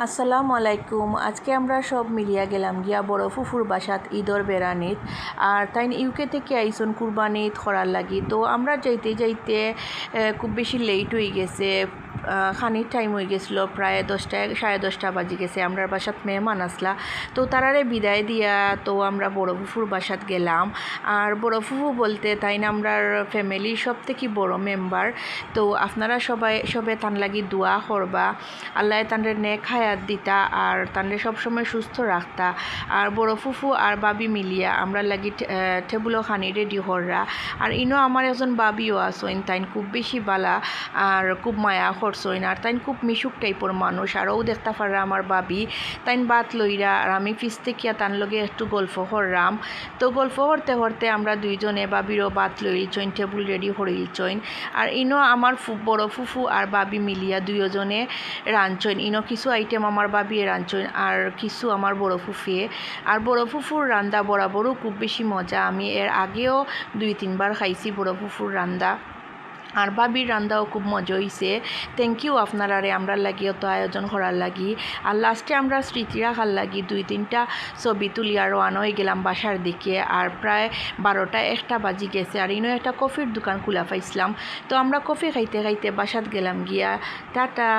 আসসালামু আলাইকুম। আজকে আমরা সব মিলিয়া গেলাম গিয়া বড় ফুফুর বাসাত ঈদর বেড়ানিত। আর তাই ইউকে থেকে আইসন কুরবানিত করার লাগি। তো আমরা যাইতে যাইতে খুব বেশি লেট হয়ে গেছে। খানির টাইম হয়ে গেছিল, প্রায় 10টা 10:30 বাজি গেছে। আমরা বাসাত মেহমান আসলা, তো তারারে বিদায় দিয়া তো আমরা বড় ফুফুর বাসাত গেলাম। আর বড় ফুফু বলতে তাই না আমরার ফ্যামিলির সব থেকে বড় মেম্বার। তো আপনারা সবে তান লাগি দোয়া করবা, আল্লাহ তানরে নেক হায়াত দিতা আর তানরে সবসময় সুস্থ রাখতা। আর বড় ফুফু আর বাবি মিলিয়া আমরা লাগি টেবুলও খানি রেডি কররা। আর ইনো আমার একজন বাবিও আসইন, তাইন খুব বেশি বালা আর খুব মায়া করছইন। আর তাইন খুব মিশুক টাইপর মানুষ। আর ও দেখতে পাররা আমার বাবি, তাইন বাত লইরা আর আমি ফিস থেকে তান লগে একটু গল্প কররাম। তো গল্প করতে করতে আমরা দুইজনে বাবিরও বাত লইলছইন, টেবুল রেডি করিলছইন। আর ইনো আমার বড় ফুফু আর বাবি মিলিয়া দুইজনে রাঁধছইন। ইনো কিছু আইটেম আমার বাবিয়ে রাঁধছইন আর কিছু আমার বড় ফুফিয়ে। আর বড় ফুফুর রান্দা বরাবরও খুব বেশি মজা। আমি এর আগেও 2-3 বার খাইছি বড় ফুফুর রান্দা। আর বাবির রান্দাও খুব মজা হয়েছে। থ্যাংক ইউ আপনারারে আমরা লাগি অত আয়োজন করার লাগি। আর লাস্টে আমরা স্মৃতি রাখার লাগি 2-3টা ছবি তুলি আর রওনা হয়ে গেলাম বাসার দিকে। আর প্রায় 12টা 1টা বাজি গেছে। আর ইনো একটা কফির দোকান খোলা পাইছিলাম, তো আমরা কফি খাইতে খাইতে বাসাত গেলাম গিয়া। টাটা।